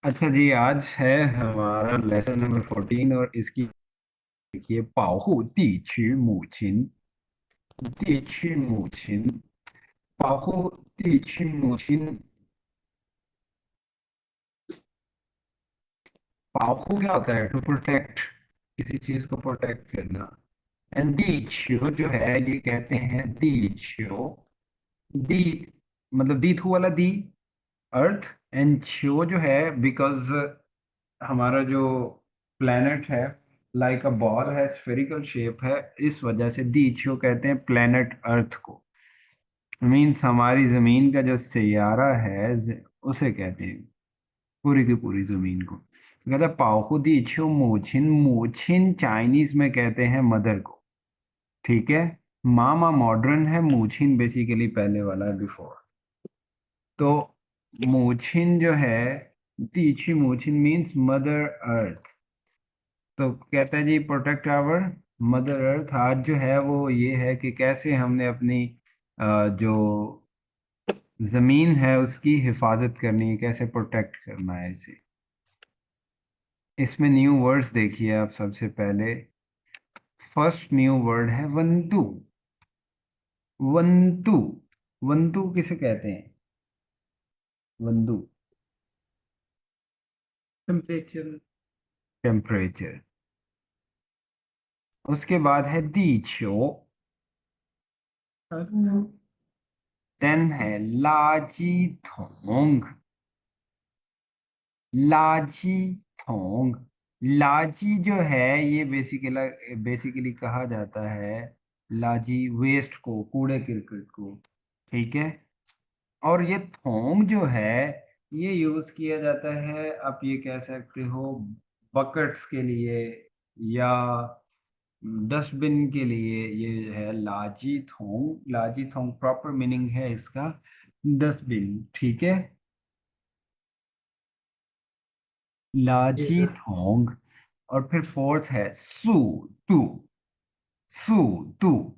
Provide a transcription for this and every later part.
अच्छा जी, आज है हमारा लेसन नंबर 14 और इसकी देखिए पाहु दी ची मुछिन दी ची मुछिन पाहु दी ची मुछिन पाहु क्या होता है? टू प्रोटेक्ट, किसी चीज को प्रोटेक्ट करना। एंड दी छियो जो है ये कहते हैं दी छियो। दी मतलब दी थू वाला दी, अर्थ। एंड छियो जो है बिकॉज हमारा जो प्लेनेट है लाइक अ बॉल है, स्फेरिकल शेप है, इस वजह से दीछियो कहते हैं प्लेनेट अर्थ को। मीन्स हमारी जमीन का जो सैयारा है उसे कहते हैं, पूरी की पूरी जमीन को कहते हैं पाओखु दीछियो मूछिन। मूछिन चाइनीज में कहते हैं मदर को। ठीक है। मामा मॉडर्न है, मूछिन बेसिकली पहले वाला है, बिफोर। तो मूछिन जो है, दीछी मूछिन मीन्स मदर अर्थ। तो कहता है जी प्रोटेक्ट आवर मदर अर्थ। आज जो है वो ये है कि कैसे हमने अपनी जो जमीन है उसकी हिफाजत करनी है, कैसे प्रोटेक्ट करना है इसे। इसमें न्यू वर्ड्स देखिए आप। सबसे पहले फर्स्ट न्यू वर्ड है वंतु। वंतु, वंतु किसे कहते हैं? वंतु टेम्परेचर, टेम्परेचर। उसके बाद है दीछो। देन है लाजी थोंग। लाजी थोंग। लाजी जो है ये बेसिकली बेसिकली कहा जाता है लाजी वेस्ट को, कूड़े करकट को। ठीक है। और ये थोंग जो है ये यूज किया जाता है, आप ये कह सकते हो, बकेट्स के लिए या डस्टबिन के लिए। ये है लाजी थोंग। लाजी थोंग प्रॉपर मीनिंग है इसका डस्टबिन। ठीक है। जी लाजी सर। थोंग। और फिर फोर्थ है सू टू। सू टू।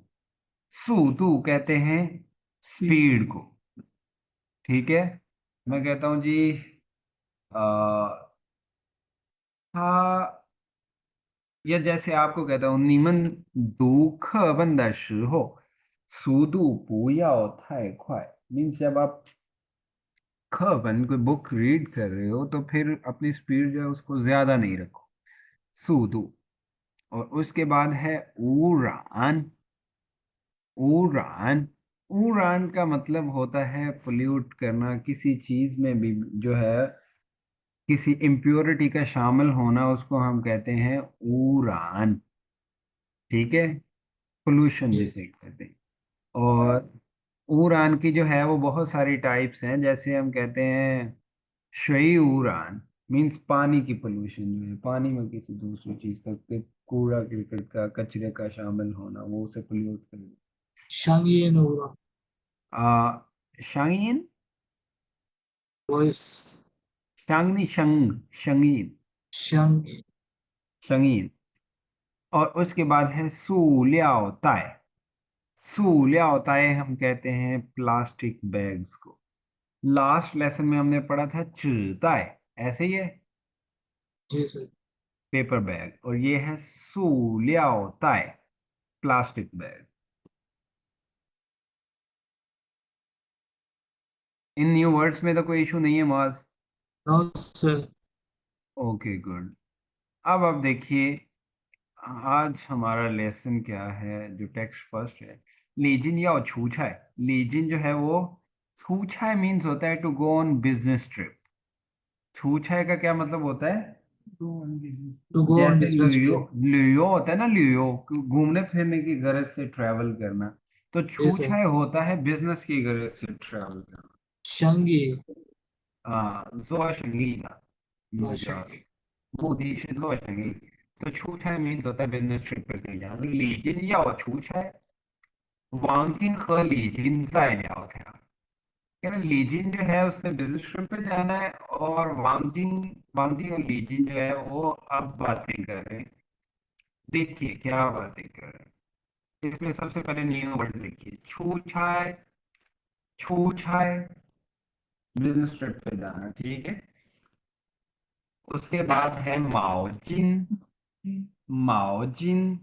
सू टू कहते हैं स्पीड को। ठीक है। मैं कहता हूं जी हाँ, या जैसे आपको कहता हूँ निमन दुख बंदा हो सुदु पुयाओ थाई खुai। मीन्स जब आप खबन कोई बुक रीड कर रहे हो तो फिर अपनी स्पीड जो है उसको ज्यादा नहीं रखो। सुदु। और उसके बाद है उड़ान। उड़ान। उड़ान का मतलब होता है पोल्यूट करना, किसी चीज में भी जो है किसी इम्प्योरिटी का शामिल होना, उसको हम कहते हैं उड़ान। ठीक है। पोल्यूशन जी जिसे कहते हैं। और उड़ान की जो है वो बहुत सारी टाइप्स हैं। जैसे हम कहते हैं शई उड़ान, मीन्स पानी की पोल्यूशन जो है, पानी में किसी दूसरी चीज का कूड़ा करकट का कचरे का शामिल होना, वो उसे पोल्यूट कर। शांगियन होगा। आ शांगिन। वॉइस। शांगनी शंग शंगीन। शांगी। शंगीन। और उसके बाद है सू लियाओ ताय। सू लियाओ ताय हम कहते हैं प्लास्टिक बैग्स को। लास्ट लेसन में हमने पढ़ा था ताय, ऐसे ही है, जी सर। Paper bag. और ये है सू लियाओ ताय, प्लास्टिक बैग। इन न्यू वर्ड्स में तो कोई इशू नहीं है मॉज? No sir. Okay good. अब आप देखिए आज हमारा लेसन क्या है। जो टेक्स्ट फर्स्ट है लीजिन या छूछा है। लीजिन जो है वो छूछा मीन्स होता है to go on business trip. छूछाई का क्या मतलब होता है? Go on business to trip। Go on जैसे बिजनेस लियो, ट्रिप। लियो होता है ना, लियो घूमने फिरने की गरज से ट्रैवल करना। तो जी सर। छूछाई होता है बिजनेस की गरज से ट्रैवल करना। शांगी। हाँ, जोआ शंगीला। जो शांगी। मोदी से जोआ शंगी। तो छूछाई मीन्स होता है बिजनेस ट्रिप पे कहीं जाना। लीजिन या छूछाई वांगजिन ख लीजिन जाए लिया होता है। क्या ना, लीजिन जो है उसने बिजनेस ट्रिप पे जाना है, और वांगजिन, वांगजिन और लीजिन जो है वो अब बातें कर रहे हैं। देखिए क्या बातें कर रहे हैं। इसमें सबसे पहले न्यू वर्ड देखिए, छू छाए। छू छाए बिजनेस ट्रिप पे जाना। ठीक है। उसके बाद है माओजिन। माओजिन।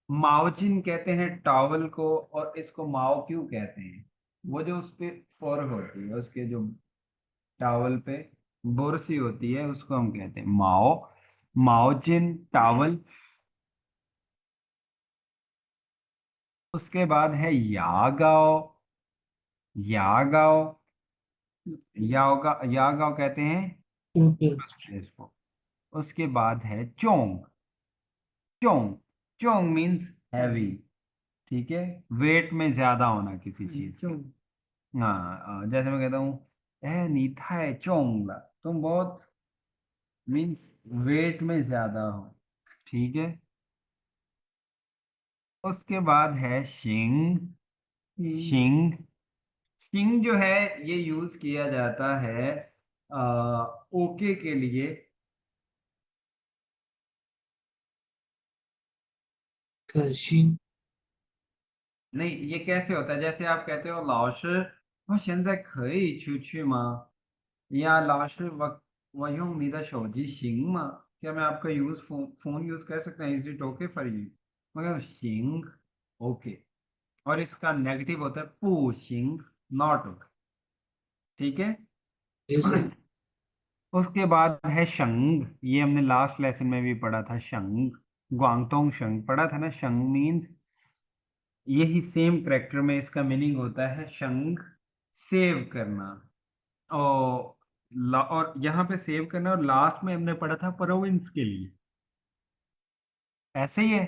माओजिन कहते हैं टॉवल को, और इसको माओ क्यों कहते हैं? वो जो उस पे फर होती है, उसके जो टॉवल पे बोरसी होती है, उसको हम कहते हैं माओ। माओजिन टॉवल। उसके बाद है यागाओ। यागाओ। यागाओ कहते हैं टूथपेस्ट। इसको। उसके बाद है चोंग। चोंग। चोंग मीन्स हैवी। ठीक है, वेट में ज्यादा होना किसी चीज का। हाँ, जैसे मैं कहता हूँ, ए नीथा है चोंगला, तुम बहुत, मीन्स वेट में ज्यादा हो। ठीक है। उसके बाद है शिंग। शिंग। शिंग जो है, ये यूज किया जाता है ओके के लिए। कशिंग। नहीं, ये कैसे होता है? जैसे आप कहते हो, 老师我现在可以出去吗? या 老师我用你的手机行吗? क्या मैं आपका फोन यूज कर सकता हूँ? Is it okay for you? मगर सिंग ओके। और इसका नेगेटिव होता है पू सिंग, नॉट ओके। ठीक है। जी सर। उसके बाद है शंग। ये हमने लास्ट लेसन में भी पढ़ा था, शंग। ग्वांगटोंग शंग पढ़ा था ना। शंग मीन्स, यही सेम करेक्टर में इसका मीनिंग होता है शंग, सेव करना। और और यहाँ पे सेव करना, और लास्ट में हमने पढ़ा था प्रोविंस के लिए। ऐसे ही है।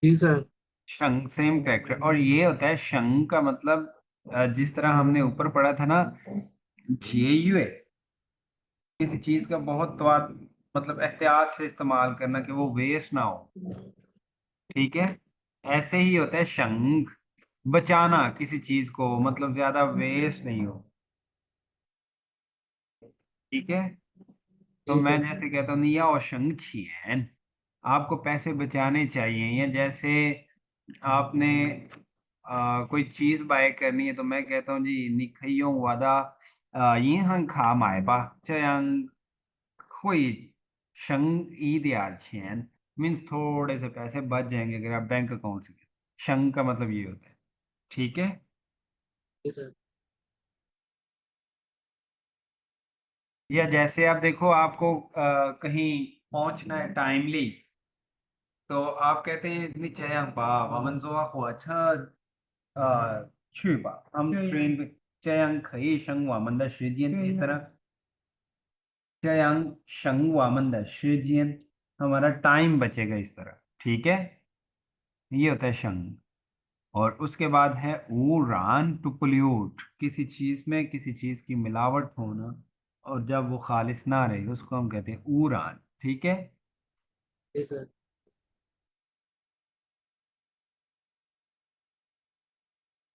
जी सर। शंग सेम करेक्टर, और ये होता है शंग का मतलब, जिस तरह हमने ऊपर पढ़ा था ना, जे किसी चीज का बहुत मतलब एहतियात से इस्तेमाल करना, कि वो वेस्ट ना हो। ठीक है। ऐसे ही होता है शंग, बचाना किसी चीज को, मतलब ज्यादा वेस्ट नहीं हो। ठीक है। तो जी मैं सर। जैसे कहता हूँ निया और शंग छियन, आपको पैसे बचाने चाहिए। या जैसे आपने कोई चीज बाय करनी है, तो मैं कहता हूँ जी निखइयों वादा, 银行卡买吧，这样会省一点儿钱। मीन्स थोड़े से पैसे बच जाएंगे अगर आप बैंक अकाउंट से। शंग का मतलब ये होता है। ठीक है। जी सर। या जैसे आप देखो, आपको कहीं पहुंचना है टाइमली, तो आप कहते हैं इतनी चयांपा वमन जो हुआ अच्छा, 去吧, हम ट्रेन पे, 这样可以省我们的时间, इस तरह 这样省我们的时间, हमारा टाइम बचेगा इस तरह। ठीक है। ये होता है शंग। और उसके बाद है ऊरान, टू पोल्यूट, किसी चीज में किसी चीज की मिलावट होना, और जब वो खालिस ना रहे, उसको हम कहते हैं ऊरान। ठीक है। जी सर।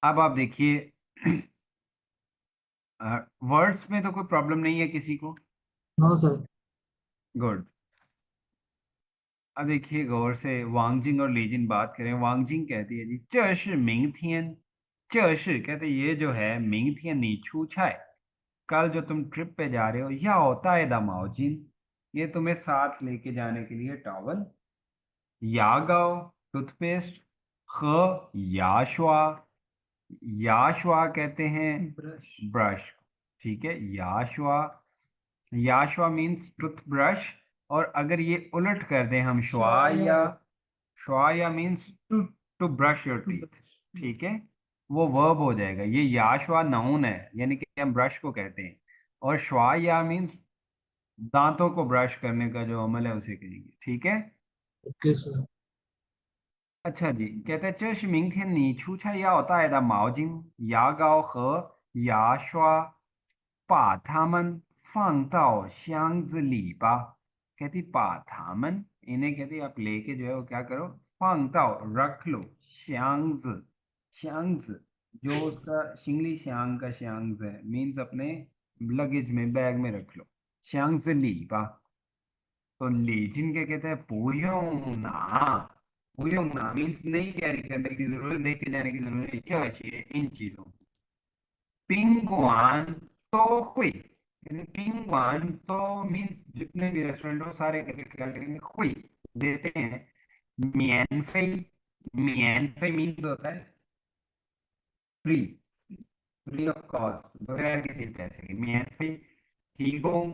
अब आप देखिए, वर्ड्स में तो कोई प्रॉब्लम नहीं है किसी को? No sir. गुड। अब देखिए गौर से, वांगजिंग और लीजिन बात करें। वांगजिंग कहती है जी 这是明天, 这是कहते हैं ये जो है, 明天你出差, कल जो तुम ट्रिप पे जा रहे हो, या होता है दा माओजिन, ये तुम्हें साथ लेके जाने के लिए टॉवल। यागाओ टूथपेस्ट। ख याशवा, याशवा कहते हैं ब्रश। ब्रश। ठीक है, याशवा। याशवा मीन्स टूथ ब्रश। और अगर ये उलट कर दें हम, श्वाया, श्वाया means to to brush your teeth. ठीक है, वो वर्ब हो जाएगा। ये याशवा नाउन है, यानी कि हम ब्रश को कहते हैं। और श्वाया मीन्स दांतों को ब्रश करने का जो अमल है, उसे कहेंगे। ठीक है। Okay sir. अच्छा जी, कहते हैं 这是明天你出差要带的毛巾、牙膏和牙刷，把它们放到箱子里吧। कहती 把它们, इन्हें कहती आप लेके जो है वो क्या करो, 放到 रख लो, 箱子, जो उसका शिंगली श्यांग का श्यांग है, मीन्स अपने लगेज में, बैग में रख लो, 箱子里吧। तो लेजिन क्या कहता है, पोयोंगना। पोयोंगना मीन्स नहीं कैरी करने की जरूरत, लेके जाने की जरूरत नहीं, क्या चाहिए इन चीजों। पिंगुआन तो हुई, पिंग वन तो मीन्स जितने भी रेस्टोरेंट हो सारे करके क्या करेंगे, कोई देते हैं। मियान फई, मियान फई मीन्स होता है फ्री, फ्री ऑफ कॉस्ट, बगैर किसी पैसे के। मियान फई提供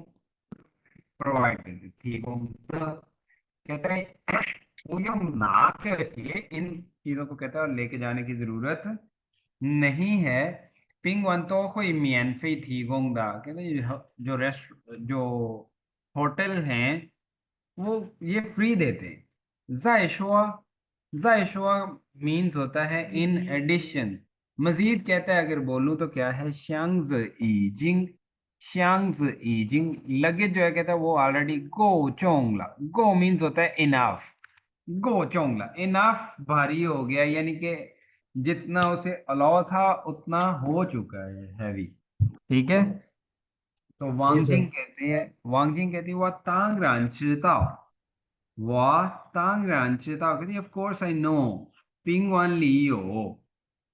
प्रोवाइड करते, 提供 कहता है वो जो ना चाहिए इन चीजों को कहता है, और लेके जाने की जरूरत नहीं है। पिंग वन तो कोई मियन फी थी गोंगदा, कहते हैं जो रेस्ट जो होटल हैं वो ये फ्री देते हैं। जायशुआ, जायशुआ मीन्स होता है इन एडिशन, मजीद कहता है। अगर बोलूं तो क्या है, श्यांग्स ईजिंग, श्यांग्स ईजिंग लगेज जो है कहता है वो ऑलरेडी गो चोंगला, गो मीन्स होता है इनाफ, गो चोंगला इनाफ भारी हो गया, यानी कि जितना उसे अलाउ था उतना हो चुका है हैवी। ठीक है। तो जी सर। वांगजिंग कहते हैं, वांगजिंग कहती है वह तांग रान चिताओ, वह तांग रान चिताओ कहती है of course I know, ping one Leo,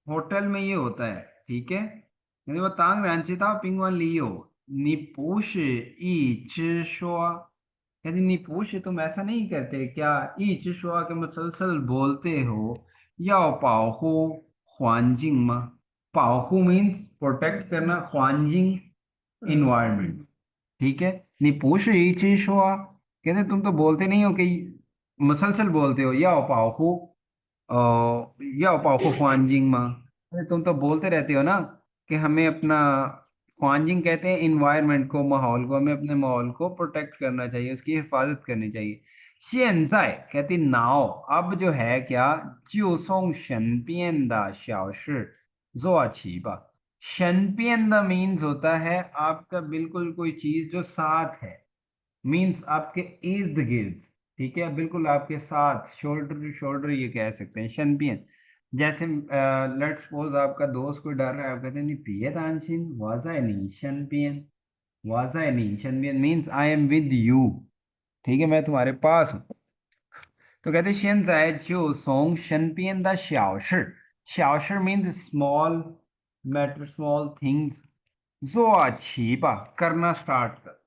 hotel में ये होता है। ठीक है, यानी वो तांग रान चिताओ पिंग वन लियो, निपुष ई चिशुआ कहती निपुष तुम ऐसा नहीं करते क्या, ई चिशुआ के मुसलसल बोलते हो, या पाओ ख्वांजिंग मा, पाओ मीन्स प्रोटेक्ट करना, ख्वांजिंग इन्वायरमेंट। ठीक है, निपुष ई चिशुआ कहते तुम तो बोलते नहीं हो कि मुसलसल बोलते हो, या पाओ या पाओ ख्वांजिंग मा, अरे तुम तो बोलते रहते हो ना कि हमें अपना, ख्वांजिंग कहते हैं इन्वायरमेंट को, माहौल को, हमें अपने माहौल को प्रोटेक्ट करना चाहिए, उसकी हिफाजत करनी चाहिए। शेनजाय कहती नाओ, अब जो है क्या, जियो सोंग शनपियन दा शाओशी जोआ छीबा, शनपियन दा मीन्स होता है आपका बिल्कुल कोई चीज जो साथ है, मीन्स आपके इर्द गिर्द। ठीक है, बिल्कुल आपके साथ, शोल्डर टू शोल्डर ये कह सकते हैं शनपियन। जैसे लेट्स सपोज आपका दोस्त कोई डर रहा है, आप कहते हैं नहीं पिए तानशिन वाजा नहीं शनपियन, वाजा नहीं शनपियन means I am with you. ठीक है, मैं तुम्हारे पास हूँ। तो कहते हैं 现在就从身边的小事，小事 means small matter, small things, 做起吧 करना स्टार्ट कर।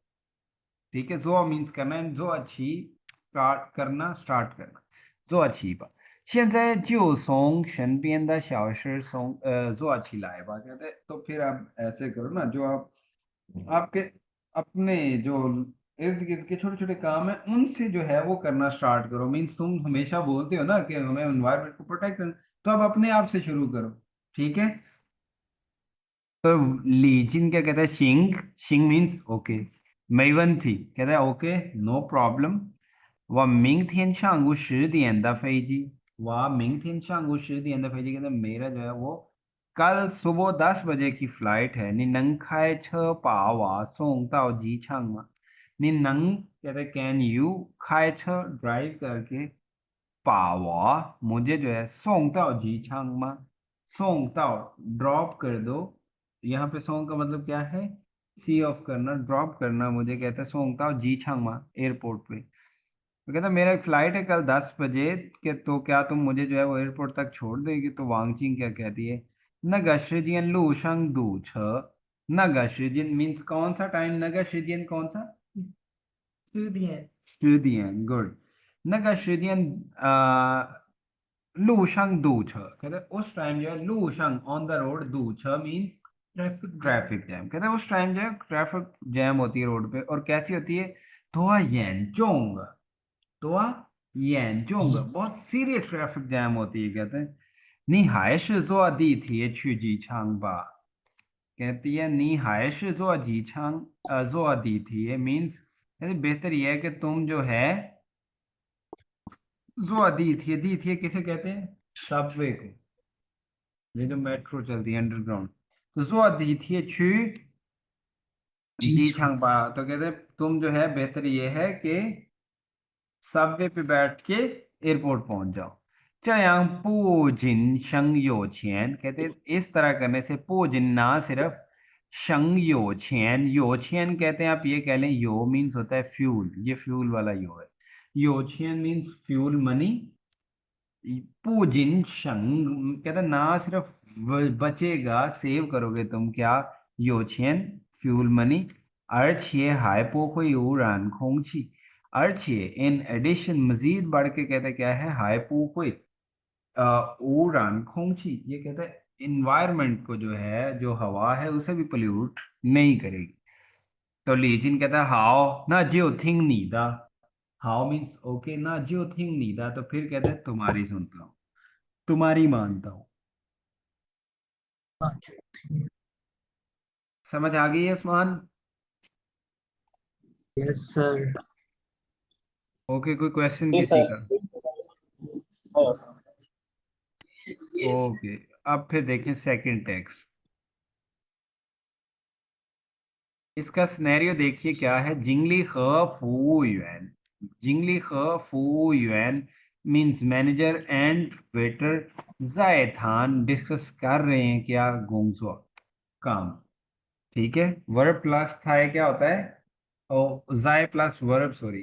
ठीक है, जो मीन्स करना है, जो अच्छी स्टार्ट करना, स्टार्ट करना, जो अच्छी बात। 现在就从身边的小事从做अच्छी लाए बात कहते हैं। तो फिर आप ऐसे करो ना, जो आप आपके अपने जो इर्द गिर्द के छोटे छोटे काम है उनसे जो है वो करना स्टार्ट करो। मीन्स तुम हमेशा बोलते हो ना कि हमें एनवायरनमेंट को प्रोटेक्ट करना, तो अब अपने आप से शुरू करो। ठीक है। तो लीजिन क्या कहता है, शिंग, शिंग मीन्स ओके। मेवंथी कहता है ओके, नो प्रॉब्लम। 我明天上午10点的飞机，我明天上午10点的飞机 कहते हैं मेरा जो है वो कल सुबह 10 बजे की फ्लाइट है। 你能开车把我送到机场吗？你能 कहते कैन यू, 开车 ड्राइव करके, 把我 मुझे जो है 送到机场吗? 送到 ड्रॉप कर दो। यहाँ पे सोंग का मतलब क्या है, सी ऑफ करना, ड्रॉप करना मुझे, कहता है सोंगताओ जी छांगमा एयरपोर्ट पे। तो कहता मेरा एक फ्लाइट है कल 10 बजे के, तो क्या तुम मुझे जो है वो एयरपोर्ट तक छोड़ देगी? तो वांगचिंग क्या कहती है, नगा शिजियन लू शंग दू छ, नगा शिजियन मीन्स कौन सा टाइम, नगा शिजियन कौन सा, 10点 गुड। नगा शिजियन लू शंग दू छ, कहते उस टाइम जो है लू शंग ऑन द रोड, दू छ मीन्स ट्रैफिक जैम, कहते हैं उस टाइम जो है ट्रैफिक जैम होती है रोड पे, और कैसी होती है, तो येंचोंग, तो येंचोंग जी बहुत सीरियस ट्रैफिक जैम होती है। कहते हैं 你还是坐地铁去机场吧, कहती है 你还是坐机场坐地铁 मीन्स कहते बेहतर यह है कि तुम जो है जो दीथिए, दीथिए किसे कहते हैं, सबवे को, ये जो मेट्रो चलती है अंडरग्राउंड। तो जो दीथिए छू जी जी छा। छांग पा, तो कहते हैं तुम जो है बेहतर ये है कि सबवे पे बैठ के एयरपोर्ट पहुंच जाओ। 这样不仅省有钱 कहते हैं इस तरह करने से 不仅 ना सिर्फ 省有钱, 有钱 कहते हैं आप ये कह लें, यो मीन्स होता है फ्यूल, ये फ्यूल वाला यो है। 有钱 मीन्स फ्यूल मनी, 不仅省 कहते हैं ना सिर्फ बचेगा, सेव करोगे तुम क्या, 有钱 फ्यूल मनी, 而且还不会污染空气而且 in addition मजीद बढ़ के कहते क्या है हाई不会污染空气ये कहते हैं इन्वायरमेंट को जो है जो हवा है उसे भी पोल्यूट नहीं करेगी तो लीजिन कहता है हाओ ना जियो थिंग नीदा हाउ मीन्स ओके ना जियो थिंग नीदा तो फिर कहते हैं तुम्हारी सुनता हूँ तुम्हारी मानता हूँ हाँ जी। समझ आ गई है उस्मान यस सर। ओके कोई क्वेश्चन जी किसी सर। का हाँ। ओके अब फिर देखें सेकंड टेक्स्ट इसका सिनेरियो देखिए क्या है जिंगली ख फू युएन जिंगली ख फू युएन मींस मैनेजर एंड वेटर जायथान डिस्कस कर रहे हैं क्या गोंगसो काम ठीक है वर्ब प्लस था ये क्या होता है ओ जाय प्लस वर्ब सॉरी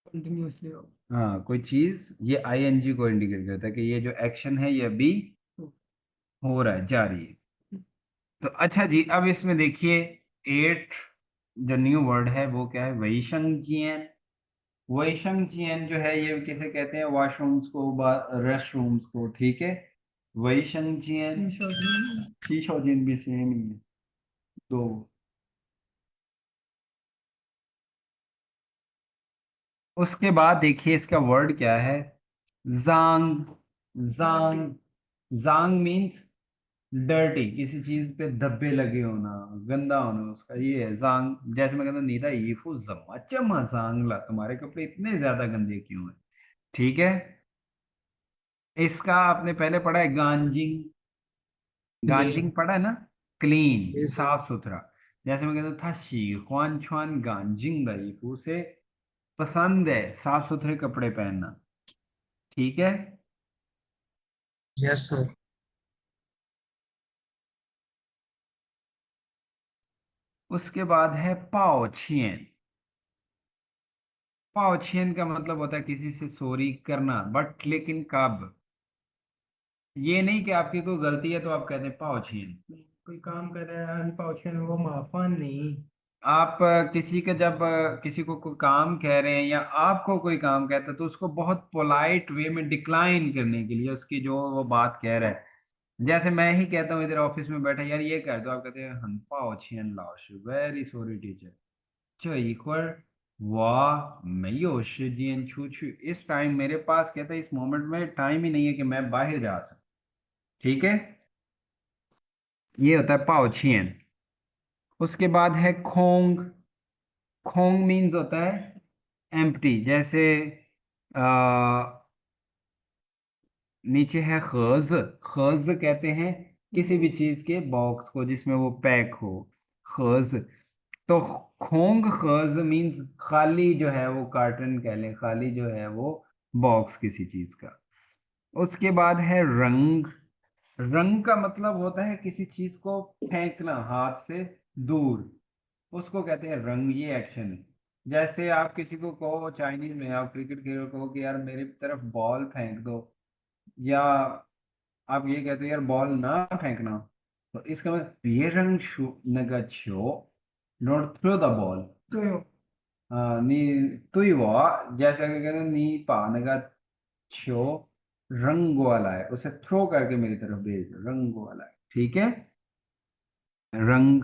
कंटिन्यूअसली हाँ कोई चीज ये आईएनजी को इंडिकेट करता है कि ये जो एक्शन है ये अभी हो रहा है जारी है तो अच्छा जी अब इसमें देखिए एट जो न्यू वर्ड है वो क्या है वैशंजियन वैशंजियन जो है ये किसे कहते हैं वॉशरूम्स को रेस्ट रूम्स को ठीक है वैशंजियन शीशोजिन भी सेम ही है दो उसके बाद देखिए इसका वर्ड क्या है जांग जांग जांग मीन्स डर्टी किसी चीज पे धब्बे लगे होना गंदा होना उसका ये है जांग जैसे मैं कहता हूँ नीदा ईफू जमा चमा जांगला तुम्हारे कपड़े इतने ज्यादा गंदे क्यों हैं ठीक है इसका आपने पहले पढ़ा है गांजिंग जी। गांजिंग पढ़ा है ना क्लीन जी सर। साफ सुथरा जैसे मैं कहता हूँ था शी ख्वान छुआन गांजिंग द ईफू से पसंद है साफ सुथरे कपड़े पहनना ठीक है यस सर। उसके बाद है पाओ छियन पाओ छियन का मतलब होता है किसी से सॉरी करना बट लेकिन कब ये नहीं कि आपकी कोई गलती है तो आप कहते हैं पाओ छियन कोई काम कर रहा है पाओ छियन वो माफान नहीं आप किसी का जब किसी को कोई काम कह रहे हैं या आपको कोई काम कहता है तो उसको बहुत पोलाइट वे में डिक्लाइन करने के लिए उसकी जो वो बात कह रहा है जैसे मैं ही कहता हूँ इधर ऑफिस में बैठा यार ये कर दो आप कहते हैं हन पाओ छियन लाओश वेरी सॉरी टीचर 这一会儿我没有时间出去 इस टाइम मेरे पास कहता है इस मोमेंट में टाइम ही नहीं है कि मैं बाहर जा सकूं ठीक है ये होता है पाओ छियन उसके बाद है खोंग खोंग मीन्स होता है एम्प्टी जैसे आ, नीचे है खज खज कहते हैं किसी भी चीज के बॉक्स को जिसमें वो पैक हो खज तो खोंग खज मीन्स खाली जो है वो कार्टन कह लें खाली जो है वो बॉक्स किसी चीज का उसके बाद है रंग रंग का मतलब होता है किसी चीज को फेंकना हाथ से दूर उसको कहते हैं रंग ये एक्शन है जैसे आप किसी को कहो चाइनीज में आप क्रिकेट खेल कहो कि यार मेरी तरफ बॉल फेंक दो या आप ये कहते हो यार बॉल ना फेंकना तो इसका मतलब ये रंग नगच्छो नॉट थ्रो द बॉल नी तुई वो जैसे कि कहते हैं, नी पाने का छो रंग वाला है उसे थ्रो करके मेरी तरफ भेज दो रंग वाला है ठीक है रंग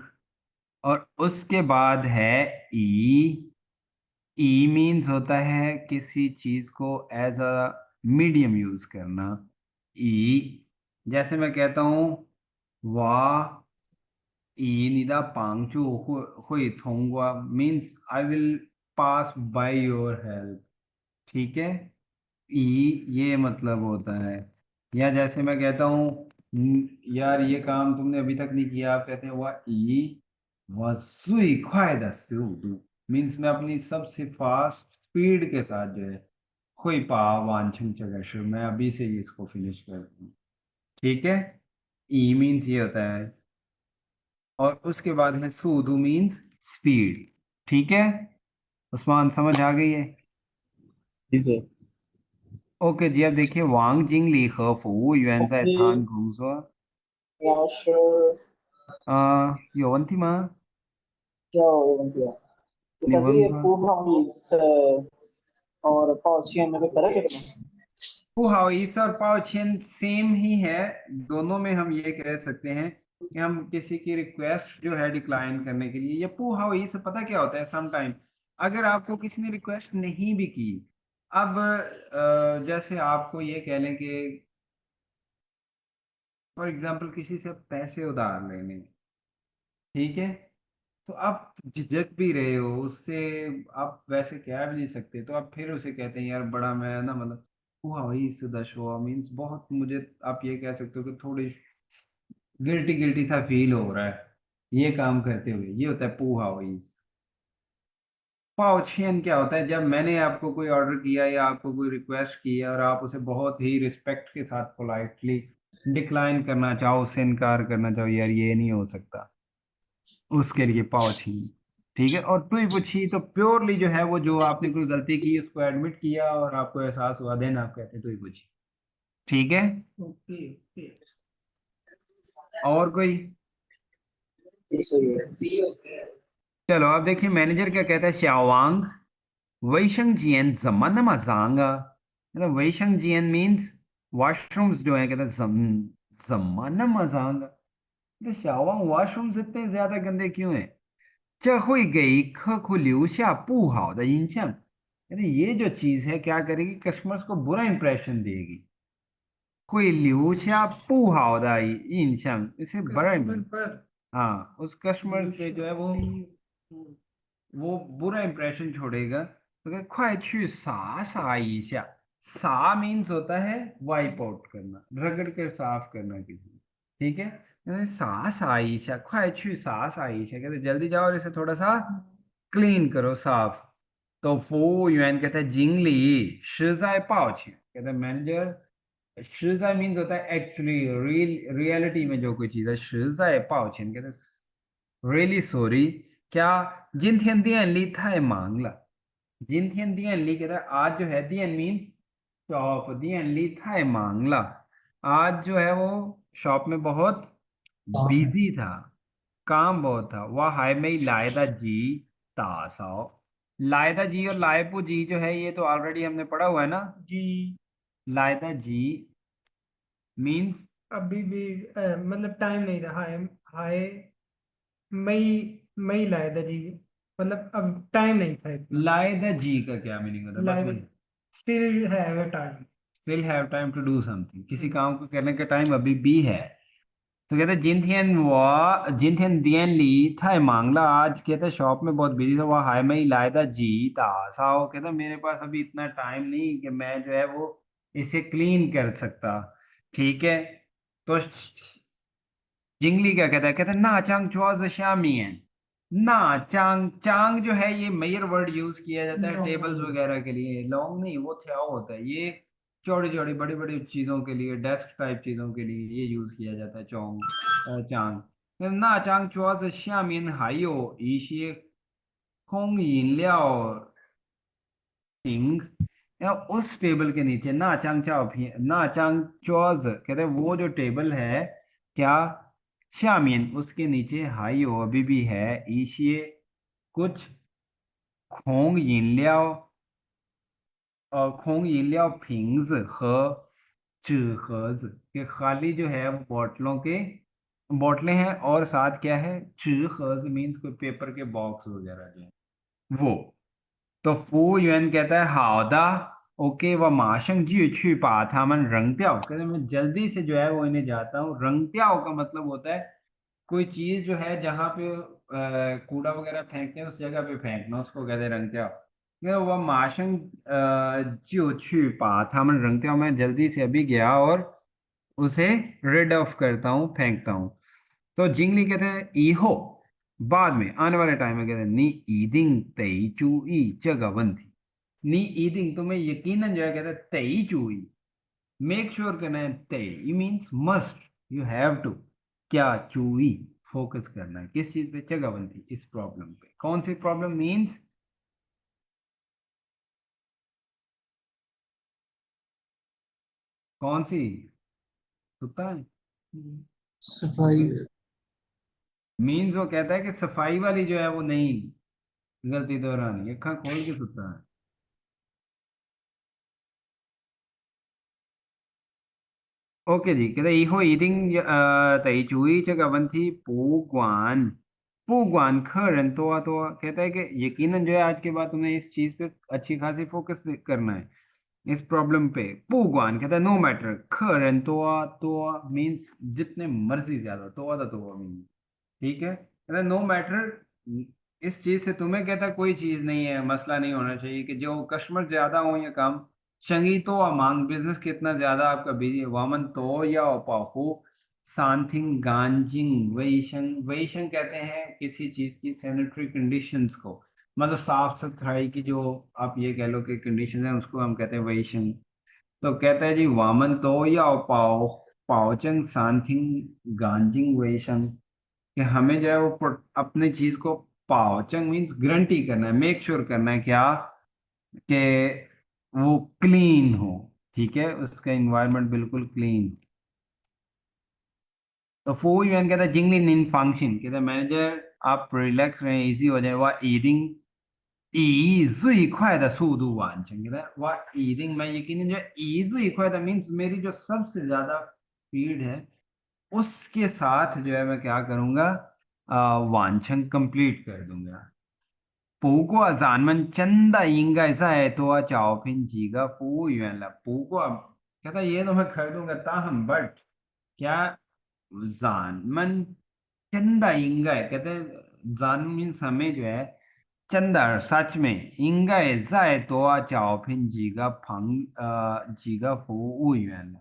और उसके बाद है ई ई मीन्स होता है किसी चीज को एज अ मीडियम यूज करना ई जैसे मैं कहता हूँ वाह ई निदा पांगचू हुई थोंगवा means I will pass by your help ठीक है ई ये मतलब होता है या जैसे मैं कहता हूँ यार ये काम तुमने अभी तक नहीं किया आप कहते हैं वह ई वह सुई ख्वाई दस मीन्स मैं अपनी सबसे फास्ट स्पीड के साथ जो है कोई पा वांछन चगर मैं अभी से ही इसको फिनिश कर दूँ ठीक है ई मीन्स ये होता है और उसके बाद है सूदू मीन्स स्पीड ठीक है उस्मान समझ आ गई है ठीक है। ओके जी अब देखिए वांग जिंग ली खफू युएन在 ओके। 谈工作 老师。有问题吗第二个问题啊，就它这些निबंध। 不好意思और 抱歉में कोई फर्क है क्या? पुहाइस और पावछेन सेम ही है। दोनों में हम ये कह सकते हैं कि हम किसी की रिक्वेस्ट जो है डिक्लाइन करने के लिए, ये पुहाइस पता क्या होता है, सम टाइम अगर आपको किसी ने रिक्वेस्ट नहीं भी की, अब जैसे आपको ये कह लें कि फॉर एग्जांपल किसी से पैसे उधार लेने, ठीक है, तो आप झिझक भी रहे हो उससे, आप वैसे कह भी नहीं सकते, तो आप फिर उसे कहते हैं यार बड़ा मैं ना मतलब हुआ वही इस दश हुआ मीन्स बहुत मुझे, आप ये कह सकते हो कि थोड़ी गिल्टी गिल्टी सा फील हो रहा है ये काम करते हुए, ये होता है पूहा वही। पाओछेन क्या होता है, जब मैंने आपको कोई ऑर्डर किया या आपको कोई रिक्वेस्ट की और आप उसे बहुत ही रिस्पेक्ट के साथ पोलाइटली डिक्लाइन करना चाहो, उससे इनकार करना चाहो, यार ये नहीं हो सकता, उसके लिए पाओछी। ठीक है, और टुई पुछी तो प्योरली जो है वो जो आपने कोई गलती की उसको एडमिट किया और आपको एहसास हुआ, देन आप कहते हैं टुई पुछी। ठीक है, ओके ओके। और कोई? चलो अब देखिए मैनेजर क्या कहता है, श्यावांग वैशंग जियन जमन मजांगा, मतलब वैशंग जियन मीन्स वॉशरूम्स जो है, कहता है जमन मजांगा, तो श्यावांग वॉशरूम्स इतने ज्यादा गंदे क्यों हैं? 这会给客户留下不好的印象। यानी ये जो चीज है क्या करेगी, कस्टमर्स को बुरा इंप्रेशन देगी। कोई 留下不好的印象 इसे बड़ा कस्टमर पर हाँ, उस कस्टमर्स पे यूशा जो है वो बुरा इंप्रेशन छोड़ेगा। तो क्या 快去洒洒一下। सा मीन्स होता है वाइप आउट करना, रगड़ कर साफ करना किसी को। ठीक है, यानी सा सा ईशा, 快去洒洒一下, कहते जल्दी जाओ और इसे थोड़ा सा क्लीन करो, साफ। तो फो युआन कहता है जिंगली 实在抱歉, कहता है मैनेजर, 实在 मीन्स होता है एक्चुअली, रियलिटी में जो कोई चीज है, 实在抱歉 कहते हैं रियली सॉरी। क्या? 今天店里太忙了। 今天店里 कहता है आज जो है, दियन मीन्स शॉप, दियन ली थाई मांगला, आज जो है वो शॉप में बहुत काम है। बिजी था, काम बहुत था। वह हाय में लायदा जी तासाओ, लायदा जी और लायपू जी जो है ये तो ऑलरेडी हमने पढ़ा हुआ है ना। जी लायदा जी मीन्स अभी भी मतलब टाइम नहीं रहा है। हाय मई मई लाया था जी, मतलब अब टाइम नहीं था इतना। लायदा जी का क्या मीनिंग होता है, बस लाया मुझे स्टिल है time. Still have time to do something, किसी काम को करने का टाइम अभी भी है। तो कहते जिन थियन दियन ली था मांगला, आज कहते शॉप में बहुत बिजी था, वह हाय मैं लायदा जी तासाओ, कहता मेरे पास अभी इतना टाइम नहीं कि मैं जो है वो इसे क्लीन कर सकता। ठीक है, तो जिंगली क्या कहता है, कहता है ना चांग चुआज शामियन। ना चांग, चांग जो है ये मेयर वर्ड यूज किया जाता है टेबल्स वगैरह के लिए, लॉन्ग नहीं, वो थ्याओ होता है ये, चौड़ी चौड़ी बड़ी बड़ी चीजों के लिए, डेस्क टाइप चीजों के लिए ये यूज किया जाता है चौंग, चांग।那张桌子下面还有一些空饮料瓶, या उस टेबल के नीचे ना चांग चाओ भी ना चांग चौज, कहते हैं वो जो टेबल है, क्या? शामियन उसके नीचे हाइयो अभी भी है, ईशिए कुछ, खोंग यिनलियाओ और खोंग यिनलियाओ फिंग्स ह चहज के खाली जो है वो बोतलों के बोतलें हैं, और साथ क्या है, चहज मीन्स कोई पेपर के बॉक्स वगैरह जो है वो। तो फू युएन कहता है हाउदा, ओके वह माशंग जी छु पा था मन रंग त्याओ, कहते हैं, मैं जल्दी से जो है वो इन्हें जाता हूँ। रंग त्याओ का मतलब होता है कोई चीज जो है जहाँ पे कूड़ा वगैरह फेंकते हैं उस जगह पे फेंकना, उसको कहते हैं रंग त्याओ। वह माशंग जियो छु पा था मन रंग त्याओ, मैं जल्दी से अभी गया और उसे रिड ऑफ करता हूँ, फेंकता हूँ। तो जिंगली कहते हैं ईहो, बाद में आने वाले टाइम में कहते हैं नी ईदिंग तई चू ई जगह थी। नी ईदिंग तुम्हें यकीनन जो है, कहते हैं तई चू ई, मेक श्योर करना है, तई means must, you have to, क्या चू ई, फोकस करना है किस चीज पे, जगह थी, इस प्रॉब्लम पे। कौन सी प्रॉब्लम मीन्स, कौन सी? सुता है? सफाई मीन्स वो कहता है कि सफाई वाली जो है वो नहीं, गलती दोहरानी, अखा खोल के सुता है। ओके जी, कहते以后一定得注意这个问题，不管客人多多，कहता है कि यकीनन जो है आज के बाद तुम्हें इस चीज पे अच्छी खासी फोकस करना है, इस प्रॉब्लम पे। पुगवान कहता है नो मैटर, खरन तो मीन्स जितने मर्जी ज्यादा, तो मीन्स ठीक है, कहता है नो मैटर, इस चीज से तुम्हें कहता है कोई चीज नहीं है, मसला नहीं होना चाहिए कि जो कस्टमर ज्यादा हो या कम। शंगी तो मांग, बिजनेस कितना ज्यादा आपका बिजी है, वामन तो या पाहु सांथिंग गांजिंग वैशन, वैशन कहते हैं किसी चीज की सैनिटरी कंडीशंस को, मतलब साफ सुथराई की जो आप ये कह लो कि कंडीशन है, उसको हम कहते हैं वैशन। तो कहता है जी वामन तो या पाओ पाओचंग सांथिंग गांजिंग वैशन, कि हमें जो है वो अपने चीज को पाओचंग मीन्स गारंटी करना है, मेक श्योर करना है क्या, कि वो क्लीन हो, ठीक है, उसका इन्वायरमेंट बिल्कुल क्लीन। तो फो यूएन कहता है जिंगलिन इन फंक्शन, कहता है मैनेजर आप रिलैक्स रहें, इजी हो जाए। वह ईडिंग 以最快的速度完成给他वह ईडिंग, मैं यकीन जो 以最快的 मीन्स मेरी जो सबसे ज्यादा स्पीड है उसके साथ जो है मैं क्या करूंगा, वांछन कंप्लीट कर दूंगा। 不过咱们真的应该在多找聘几个服务员了，不过कहता ये तो मैं कर दूंगा, ताहम बट क्या, जानमन चंदा इंगा है, कहते हैं जान मीन्स हमें जो है, चंदा सच में, इंगा जाए तो चाओ फिर जीगा फू युएन,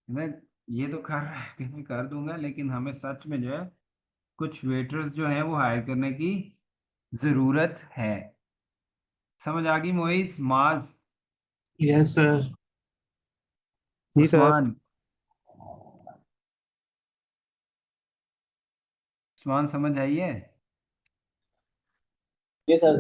मैं ये तो कर रहा है कि मैं कर दूंगा, लेकिन हमें सच में जो है कुछ वेटर्स जो है वो हायर करने की जरूरत है। समझ आ गई मोइज माज यस सर। जी सर। उस्मान? उस्मान समझ आई है? जी सर।